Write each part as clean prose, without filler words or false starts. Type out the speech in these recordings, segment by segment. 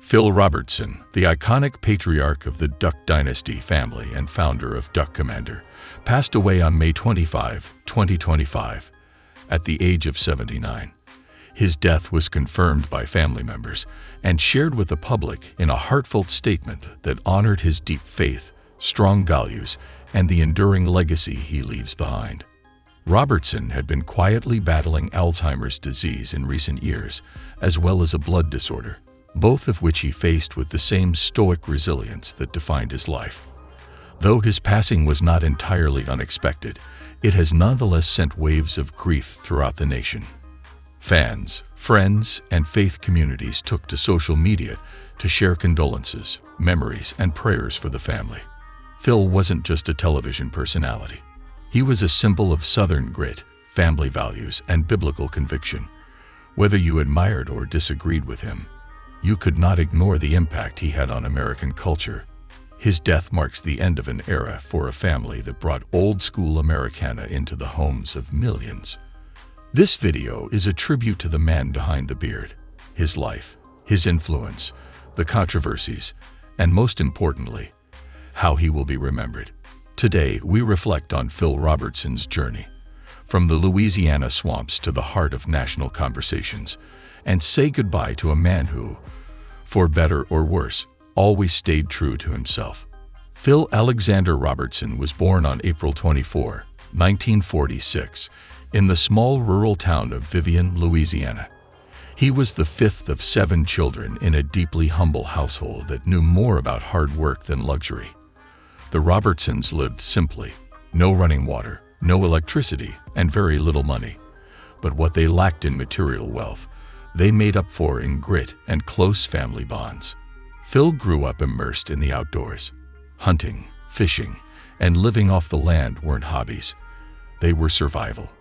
Phil Robertson, the iconic patriarch of the Duck Dynasty family and founder of Duck Commander, passed away on May 25, 2025, at the age of 79. His death was confirmed by family members and shared with the public in a heartfelt statement that honored his deep faith, strong values, and the enduring legacy he leaves behind. Robertson had been quietly battling Alzheimer's disease in recent years, as well as a blood disorder, both of which he faced with the same stoic resilience that defined his life. Though his passing was not entirely unexpected, it has nonetheless sent waves of grief throughout the nation. Fans, friends, and faith communities took to social media to share condolences, memories, and prayers for the family. Phil wasn't just a television personality. He was a symbol of Southern grit, family values, and biblical conviction. Whether you admired or disagreed with him, you could not ignore the impact he had on American culture. His death marks the end of an era for a family that brought old-school Americana into the homes of millions. This video is a tribute to the man behind the beard, his life, his influence, the controversies, and most importantly, how he will be remembered. Today, we reflect on Phil Robertson's journey, from the Louisiana swamps to the heart of national conversations, and say goodbye to a man who, for better or worse, always stayed true to himself. Phil Alexander Robertson was born on April 24, 1946, in the small rural town of Vivian, Louisiana. He was the fifth of 7 children in a deeply humble household that knew more about hard work than luxury. The Robertsons lived simply, no running water, no electricity, and very little money. But what they lacked in material wealth, they made up for in grit and close family bonds. Phil grew up immersed in the outdoors. Hunting, fishing, and living off the land weren't hobbies. They were survival.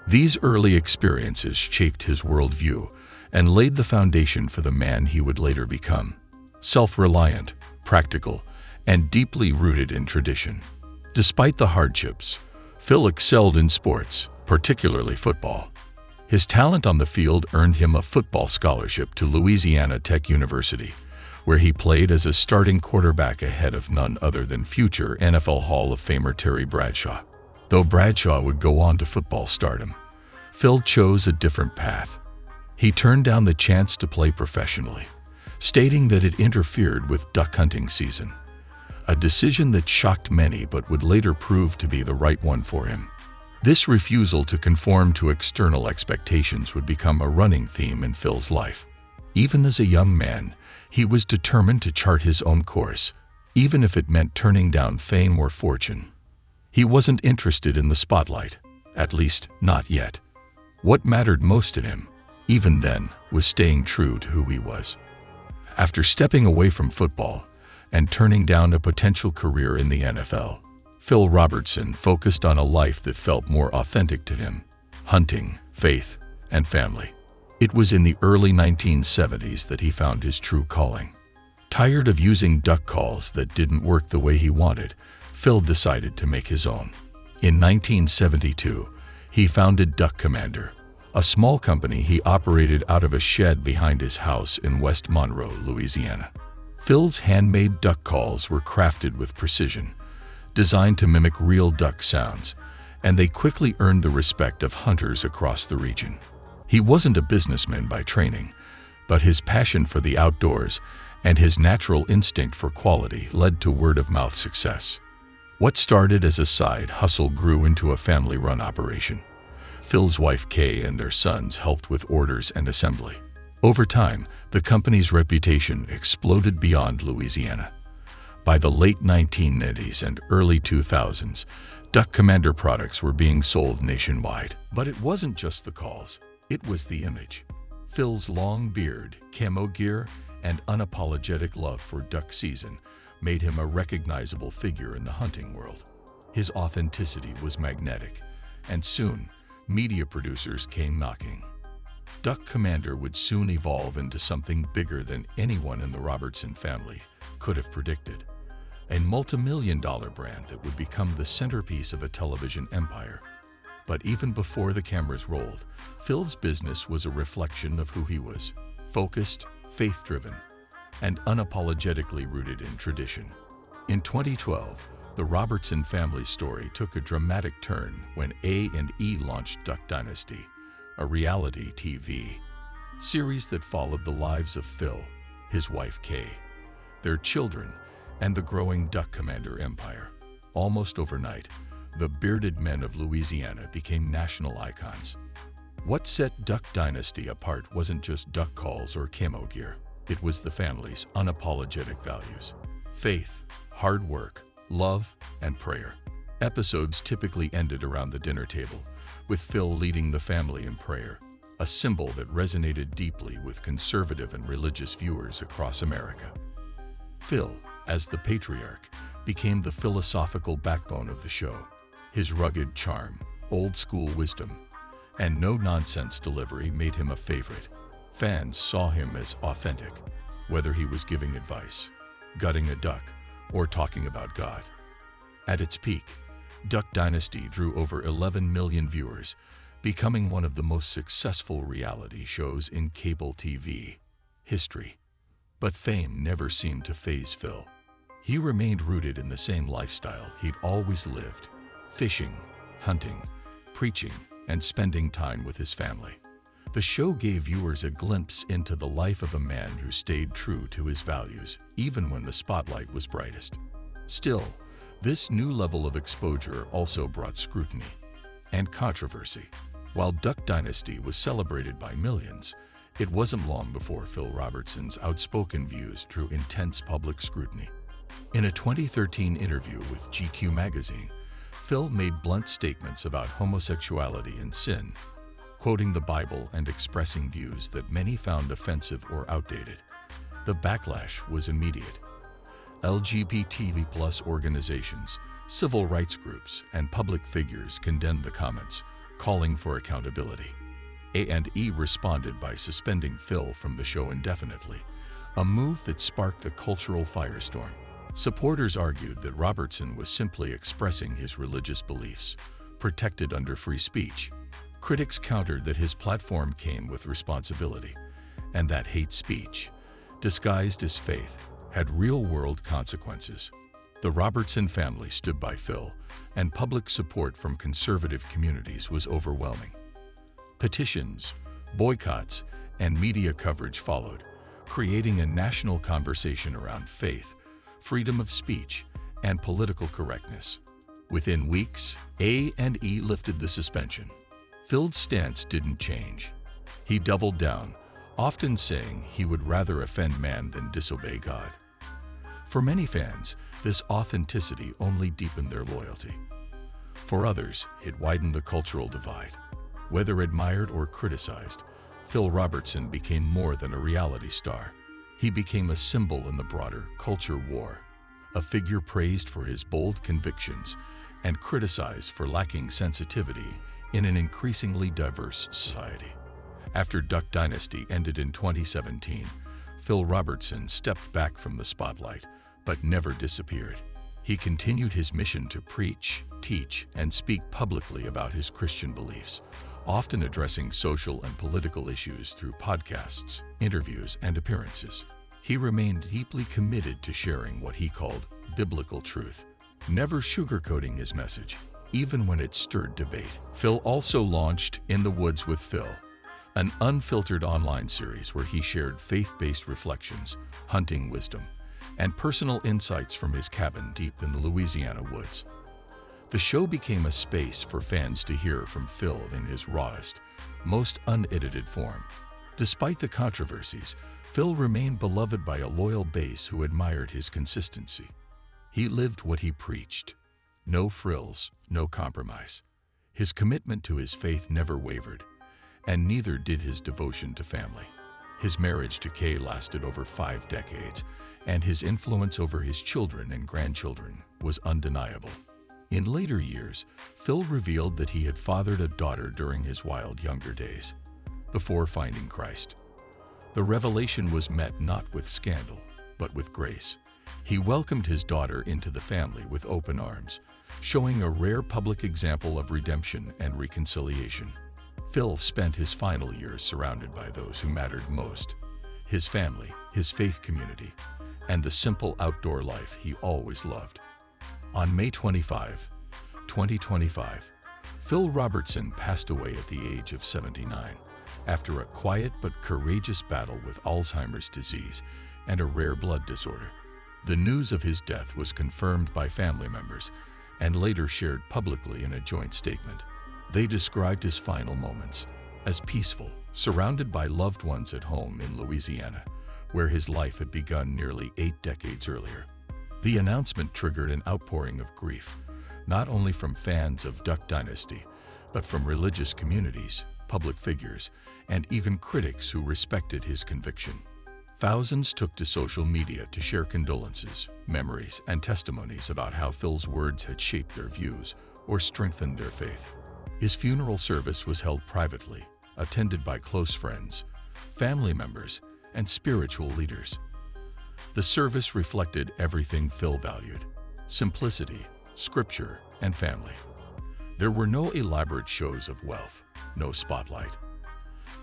These early experiences shaped his worldview and laid the foundation for the man he would later become. Self-reliant, practical, and deeply rooted in tradition. Despite the hardships, Phil excelled in sports, particularly football. His talent on the field earned him a football scholarship to Louisiana Tech University, where he played as a starting quarterback ahead of none other than future NFL Hall of Famer Terry Bradshaw. Though Bradshaw would go on to football stardom, Phil chose a different path. He turned down the chance to play professionally, stating that it interfered with duck hunting season, a decision that shocked many but would later prove to be the right one for him. This refusal to conform to external expectations would become a running theme in Phil's life. Even as a young man, he was determined to chart his own course, even if it meant turning down fame or fortune. He wasn't interested in the spotlight, at least not yet. What mattered most to him, even then, was staying true to who he was. After stepping away from football and turning down a potential career in the NFL, Phil Robertson focused on a life that felt more authentic to him: hunting, faith, and family. It was in the early 1970s that he found his true calling. Tired of using duck calls that didn't work the way he wanted, Phil decided to make his own. In 1972, he founded Duck Commander, a small company he operated out of a shed behind his house in West Monroe, Louisiana. Phil's handmade duck calls were crafted with precision, designed to mimic real duck sounds, and they quickly earned the respect of hunters across the region. He wasn't a businessman by training, but his passion for the outdoors and his natural instinct for quality led to word-of-mouth success. What started as a side hustle grew into a family-run operation. Phil's wife Kay and their sons helped with orders and assembly. Over time, the company's reputation exploded beyond Louisiana. By the late 1990s and early 2000s, Duck Commander products were being sold nationwide. But it wasn't just the calls, it was the image. Phil's long beard, camo gear, and unapologetic love for duck season made him a recognizable figure in the hunting world. His authenticity was magnetic, and soon, media producers came knocking. Duck Commander would soon evolve into something bigger than anyone in the Robertson family could have predicted. A multi-million-dollar brand that would become the centerpiece of a television empire. But even before the cameras rolled, Phil's business was a reflection of who he was: focused, faith-driven, and unapologetically rooted in tradition. In 2012, the Robertson family story took a dramatic turn when A&E launched Duck Dynasty, a reality TV series that followed the lives of Phil, his wife Kay, their children, and the growing Duck Commander empire. Almost overnight, the bearded men of Louisiana became national icons. What set Duck Dynasty apart wasn't just duck calls or camo gear. It was the family's unapologetic values: faith, hard work, love, and prayer. Episodes typically ended around the dinner table, with Phil leading the family in prayer, a symbol that resonated deeply with conservative and religious viewers across America. Phil, as the Patriarch, became the philosophical backbone of the show. His rugged charm, old-school wisdom, and no-nonsense delivery made him a favorite. Fans saw him as authentic, whether he was giving advice, gutting a duck, or talking about God. At its peak, Duck Dynasty drew over 11 million viewers, becoming one of the most successful reality shows in cable TV history. But fame never seemed to faze Phil. He remained rooted in the same lifestyle he'd always lived: fishing, hunting, preaching, and spending time with his family. The show gave viewers a glimpse into the life of a man who stayed true to his values, even when the spotlight was brightest. Still, this new level of exposure also brought scrutiny and controversy. While Duck Dynasty was celebrated by millions, it wasn't long before Phil Robertson's outspoken views drew intense public scrutiny. In a 2013 interview with GQ magazine, Phil made blunt statements about homosexuality and sin, quoting the Bible and expressing views that many found offensive or outdated. The backlash was immediate. LGBT+ organizations, civil rights groups, and public figures condemned the comments, calling for accountability. A&E responded by suspending Phil from the show indefinitely, a move that sparked a cultural firestorm. Supporters argued that Robertson was simply expressing his religious beliefs, protected under free speech. Critics countered that his platform came with responsibility, and that hate speech, disguised as faith, had real-world consequences. The Robertson family stood by Phil, and public support from conservative communities was overwhelming. Petitions, boycotts, and media coverage followed, creating a national conversation around faith, freedom of speech, and political correctness. Within weeks, A&E lifted the suspension. Phil's stance didn't change. He doubled down, often saying he would rather offend man than disobey God. For many fans, this authenticity only deepened their loyalty. For others, it widened the cultural divide. Whether admired or criticized, Phil Robertson became more than a reality star. He became a symbol in the broader culture war, a figure praised for his bold convictions and criticized for lacking sensitivity in an increasingly diverse society. After Duck Dynasty ended in 2017, Phil Robertson stepped back from the spotlight, but never disappeared. He continued his mission to preach, teach, and speak publicly about his Christian beliefs, often addressing social and political issues through podcasts, interviews, and appearances. He remained deeply committed to sharing what he called biblical truth, never sugarcoating his message, even when it stirred debate. Phil also launched In the Woods with Phil, an unfiltered online series where he shared faith-based reflections, hunting wisdom, and personal insights from his cabin deep in the Louisiana woods. The show became a space for fans to hear from Phil in his rawest, most unedited form. Despite the controversies, Phil remained beloved by a loyal base who admired his consistency. He lived what he preached. No frills, no compromise. His commitment to his faith never wavered, and neither did his devotion to family. His marriage to Kay lasted over 5 decades, and his influence over his children and grandchildren was undeniable. In later years, Phil revealed that he had fathered a daughter during his wild younger days, before finding Christ. The revelation was met not with scandal, but with grace. He welcomed his daughter into the family with open arms, showing a rare public example of redemption and reconciliation. Phil spent his final years surrounded by those who mattered most: his family, his faith community, and the simple outdoor life he always loved. On May 25, 2025, Phil Robertson passed away at the age of 79 after a quiet but courageous battle with Alzheimer's disease and a rare blood disorder. The news of his death was confirmed by family members and later shared publicly in a joint statement. They described his final moments as peaceful, surrounded by loved ones at home in Louisiana, where his life had begun nearly 8 decades earlier. The announcement triggered an outpouring of grief, not only from fans of Duck Dynasty, but from religious communities, public figures, and even critics who respected his conviction. Thousands took to social media to share condolences, memories, and testimonies about how Phil's words had shaped their views or strengthened their faith. His funeral service was held privately, attended by close friends, family members, and spiritual leaders. The service reflected everything Phil valued: simplicity, scripture, and family. There were no elaborate shows of wealth, no spotlight.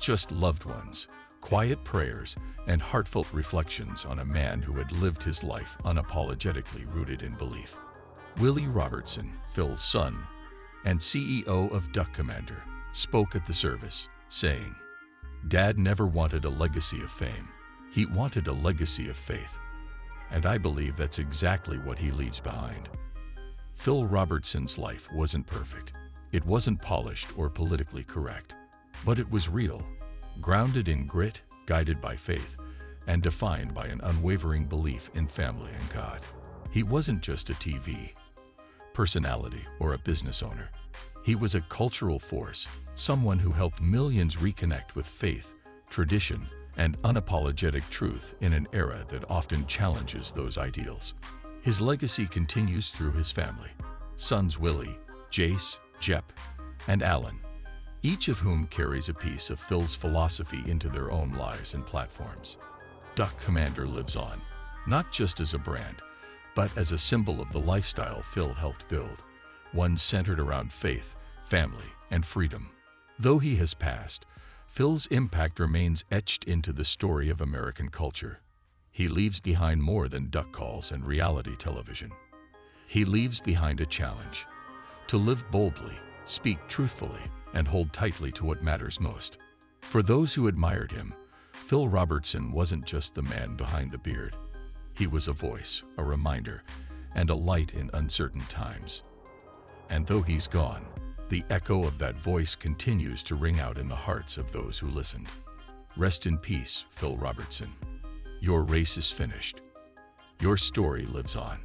Just loved ones, quiet prayers, and heartfelt reflections on a man who had lived his life unapologetically rooted in belief. Willie Robertson, Phil's son and CEO of Duck Commander, spoke at the service, saying, "Dad never wanted a legacy of fame. He wanted a legacy of faith. And I believe that's exactly what he leaves behind." Phil Robertson's life wasn't perfect. It wasn't polished or politically correct. But it was real, grounded in grit, guided by faith, and defined by an unwavering belief in family and God. He wasn't just a TV personality or a business owner. He was a cultural force, someone who helped millions reconnect with faith, tradition, and unapologetic truth in an era that often challenges those ideals. His legacy continues through his family, sons Willie, Jace, Jep, and Alan, each of whom carries a piece of Phil's philosophy into their own lives and platforms. Duck Commander lives on, not just as a brand, but as a symbol of the lifestyle Phil helped build, one centered around faith, family, and freedom. Though he has passed, Phil's impact remains etched into the story of American culture. He leaves behind more than duck calls and reality television. He leaves behind a challenge: to live boldly, speak truthfully, and hold tightly to what matters most. For those who admired him, Phil Robertson wasn't just the man behind the beard. He was a voice, a reminder, and a light in uncertain times. And though he's gone, the echo of that voice continues to ring out in the hearts of those who listened. Rest in peace, Phil Robertson. Your race is finished. Your story lives on.